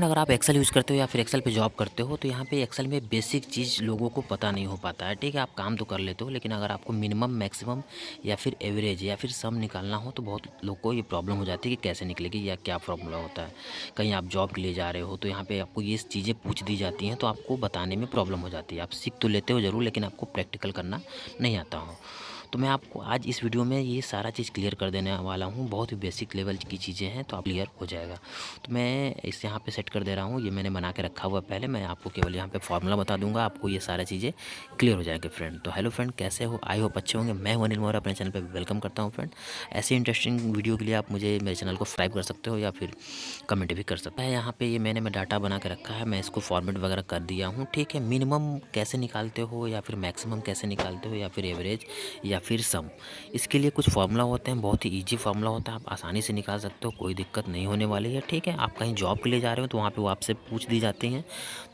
Friend अगर आप Excel use करते हो या फिर एक्सेल पे जॉब करते हो तो यहाँ पे एक्सेल में बेसिक चीज़ लोगों को पता नहीं हो पाता है। ठीक है, आप काम तो कर लेते हो लेकिन अगर आपको मिनिमम मैक्सिमम या फिर एवरेज या फिर सम निकालना हो तो बहुत लोग को ये प्रॉब्लम हो जाती है कि कैसे निकलेगी या क्या फॉर्मूला होता है। कहीं आप जॉब के लिए जा रहे हो तो यहाँ पे आपको ये चीज़ें पूछ दी जाती हैं तो आपको बताने में प्रॉब्लम हो जाती है। आप सीख तो लेते हो ज़रूर लेकिन आपको प्रैक्टिकल करना नहीं आता हो। तो मैं आपको आज इस वीडियो में ये सारा चीज़ क्लियर कर देने वाला हूँ। बहुत ही बेसिक लेवल की चीज़ें हैं तो आप क्लियर हो जाएगा। तो मैं इसे यहाँ पे सेट कर दे रहा हूँ। ये मैंने बना के रखा हुआ पहले। मैं आपको केवल यहाँ पे फार्मूला बता दूंगा, आपको ये सारी चीज़ें क्लियर हो जाएंगे फ्रेंड। तो हेलो फ्रेंड, कैसे हो? आई होप अच्छे होंगे। मैं हूं अनिल मोहरा, अपने चैनल पे वेलकम करता हूँ फ्रेंड। ऐसे इंटरेस्टिंग वीडियो के लिए आप मुझे मेरे चैनल को सब्सक्राइब कर सकते हो या फिर कमेंट भी कर सकते हैं। यहाँ पे ये मैंने डाटा बना के रखा है, मैं इसको फॉर्मेट वगैरह कर दिया हूँ। ठीक है, मिनिमम कैसे निकालते हो या फिर मैक्सिमम कैसे निकालते हो या फिर एवरेज या फिर सम, इसके लिए कुछ फार्मूला होते हैं। बहुत ही इजी फार्मूला होता है, आप आसानी से निकाल सकते हो, कोई दिक्कत नहीं होने वाली है। ठीक है, आप कहीं जॉब के लिए जा रहे हो तो वहाँ पे वो आपसे पूछ दी जाती हैं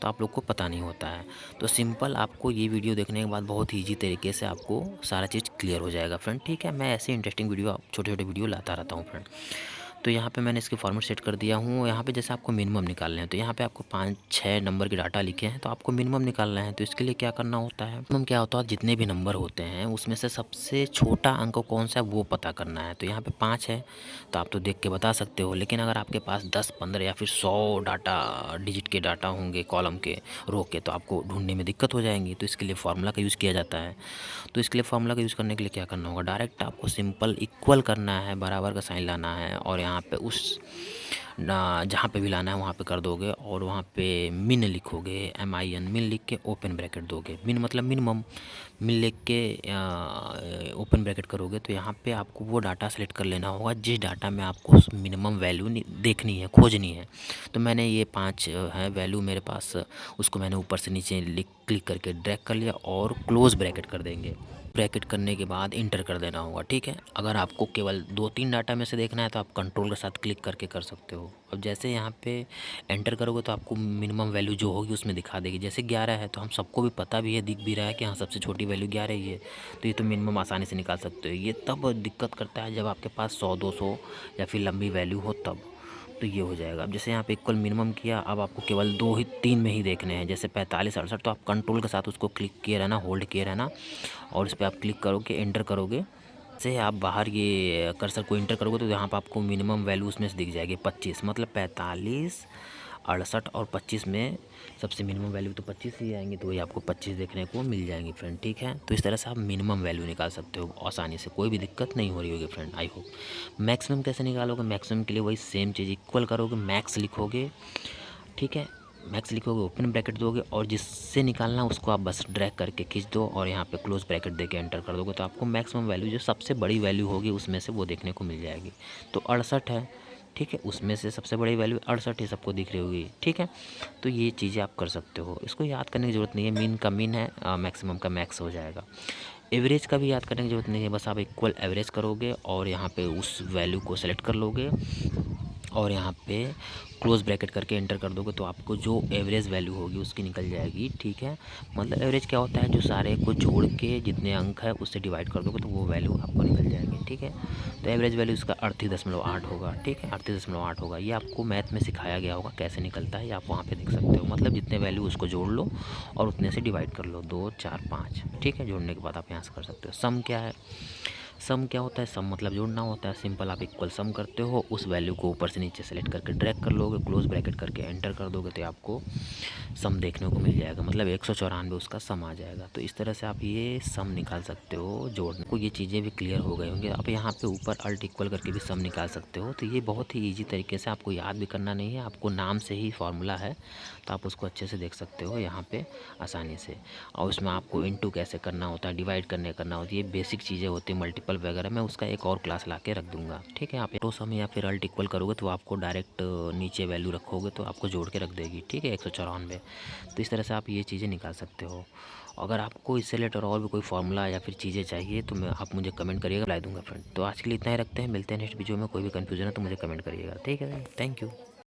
तो आप लोग को पता नहीं होता है। तो सिंपल आपको ये वीडियो देखने के बाद बहुत ही ईजी तरीके से आपको सारा चीज़ क्लियर हो जाएगा फ्रेंड। ठीक है, मैं ऐसे इंटरेस्टिंग वीडियो छोटे छोटे वीडियो लाता रहता हूँ फ्रेंड। तो यहाँ पे मैंने इसके फॉर्मेट सेट कर दिया हूँ। यहाँ पे जैसे आपको मिनिमम निकालने हैं तो यहाँ पे आपको 5-6 नंबर के डाटा लिखे हैं तो आपको मिनिमम निकालना है। तो इसके लिए क्या करना होता है, मिनिमम क्या होता है, जितने भी नंबर होते हैं उसमें से सबसे छोटा अंक कौन सा है वो पता करना है। तो यहाँ पे 5 है तो आप तो देख के बता सकते हो, लेकिन अगर आपके पास 10-15 या फिर 100 डाटा डिजिट के डाटा होंगे कॉलम के रो के तो आपको ढूंढने में दिक्कत हो जाएंगी। तो इसके लिए फार्मूला का यूज़ किया जाता है। तो इसके लिए फार्मूला का यूज़ करने के लिए क्या करना होगा, डायरेक्ट आपको सिंपल इक्वल करना है, बराबर का साइन लाना है और यहाँ पे उस जहाँ पे भी लाना है वहाँ पे कर दोगे और वहाँ पे मिन लिखोगे, MIN मिन लिख के ओपन ब्रैकेट दोगे। मिन मतलब मिनिमम, मिन लिख के ओपन ब्रैकेट करोगे तो यहाँ पे आपको वो डाटा सेलेक्ट कर लेना होगा जिस डाटा में आपको मिनिमम वैल्यू देखनी है, खोजनी है। तो मैंने ये 5 है वैल्यू मेरे पास, उसको मैंने ऊपर से नीचे क्लिक करके ड्रैग कर लिया और क्लोज ब्रैकेट कर देंगे। ब्रैकेट करने के बाद इंटर कर देना होगा। ठीक है, अगर आपको केवल 2-3 डाटा में से देखना है तो आप कंट्रोल के साथ क्लिक करके कर सकते हो। अब जैसे यहाँ पे एंटर करोगे तो आपको मिनिमम वैल्यू जो होगी उसमें दिखा देगी। जैसे 11 है तो हम सबको भी पता भी है, दिख भी रहा है कि हाँ सबसे छोटी वैल्यू 11 ही है। तो ये तो मिनिमम आसानी से निकाल सकते हो। ये तब दिक्कत करता है जब आपके पास 100-200 या फिर लंबी वैल्यू हो तब। तो ये हो जाएगा। अब जैसे यहाँ पे इक्वल मिनिमम किया, अब आपको केवल 2-3 में ही देखने हैं, जैसे 45-68, तो आप कंट्रोल के साथ उसको क्लिक किए रहना, होल्ड किए रहना और इस पर आप क्लिक करोगे, एंटर करोगे। से आप बाहर ये कर्सर को इंटर करोगे तो यहाँ पर आपको मिनिमम वैल्यू उसमें से दिख जाएगी 25, मतलब 45, 68 और 25 में सबसे मिनिमम वैल्यू तो 25 ही आएंगे, तो वही आपको 25 देखने को मिल जाएंगी फ्रेंड। ठीक है, तो इस तरह से आप मिनिमम वैल्यू निकाल सकते हो आसानी से, कोई भी दिक्कत नहीं हो रही होगी फ्रेंड। I hope. मैक्सिमम कैसे निकालोगे, मैक्सिमम के लिए वही सेम चीज़, इक्वल करोगे, मैक्स लिखोगे। ठीक है, मैक्स लिखोगे, ओपन ब्रैकेट दोगे और जिससे निकालना उसको आप बस ड्रैग करके खींच दो और यहाँ पे क्लोज ब्रैकेट देके एंटर कर दोगे तो आपको मैक्सिमम वैल्यू जो सबसे बड़ी वैल्यू होगी उसमें से वो देखने को मिल जाएगी। तो 68 है, ठीक है, उसमें से सबसे बड़ी वैल्यू 68 ही सबको दिख रही होगी। ठीक है, तो ये चीज़ें आप कर सकते हो, इसको याद करने की ज़रूरत नहीं है। मीन का मीन है, मैक्सिमम का मैक्स हो जाएगा। एवरेज का भी याद करने की ज़रूरत नहीं है, बस आप इक्वल एवरेज करोगे और यहाँ पे उस वैल्यू को सेलेक्ट कर लोगे और यहाँ पे क्लोज ब्रैकेट करके एंटर कर दोगे तो आपको जो एवरेज वैल्यू होगी उसकी निकल जाएगी। ठीक है, मतलब एवरेज क्या होता है, जो सारे को जोड़ के जितने अंक है उससे डिवाइड कर दोगे तो वो वैल्यू आपको निकल जाएगी। ठीक है, तो एवरेज वैल्यू इसका 38.8 होगा। ठीक है, 38.8 होगा। ये आपको मैथ में सिखाया गया होगा कैसे निकलता है, ये आप वहाँ पर देख सकते हो। मतलब जितने वैल्यू उसको जोड़ लो और उतने से डिवाइड कर लो, 2, 4, 5। ठीक है, जोड़ने के बाद आप यहाँ से कर सकते हो। सम क्या है, सम क्या होता है, सम मतलब जोड़ना होता है। सिंपल आप इक्वल सम करते हो, उस वैल्यू को ऊपर से नीचे सेलेक्ट करके ड्रैग कर लोगे, क्लोज ब्रैकेट करके एंटर कर दोगे तो आपको सम देखने को मिल जाएगा, मतलब 194 उसका सम आ जाएगा। तो इस तरह से आप ये सम निकाल सकते हो जोड़ने को। ये चीज़ें भी क्लियर हो गई होंगी। आप यहाँ पे ऊपर अल्ट इक्वल करके भी सम निकाल सकते हो। तो ये बहुत ही ईजी तरीके से, आपको याद भी करना नहीं है, आपको नाम से ही फार्मूला है तो आप उसको अच्छे से देख सकते हो यहाँ पे आसानी से। और उसमें आपको इनटू कैसे करना होता है, डिवाइड करना होता है, ये बेसिक चीज़ें होती है। मल्टीपल वगैरह मैं उसका एक और क्लास ला के रख दूँगा। ठीक है, आप तो सम या फिर अल्ट इक्वल करोगे तो आपको डायरेक्ट नीचे वैल्यू रखोगे तो आपको जोड़ के रख देगी। ठीक है, 194। तो इस तरह से आप ये चीज़ें निकाल सकते हो। अगर आपको इससे रिलेटेड और भी कोई फार्मूला या फिर चीज़ें चाहिए तो मैं आप मुझे कमेंट करिएगा, रिप्लाई दूंगा फ्रेंड। तो आज के लिए इतना ही रखते हैं, मिलते हैं नेक्स्ट वीडियो में। कोई भी कन्फ्यूजन है तो मुझे कमेंट करिएगा। ठीक है, थैंक यू।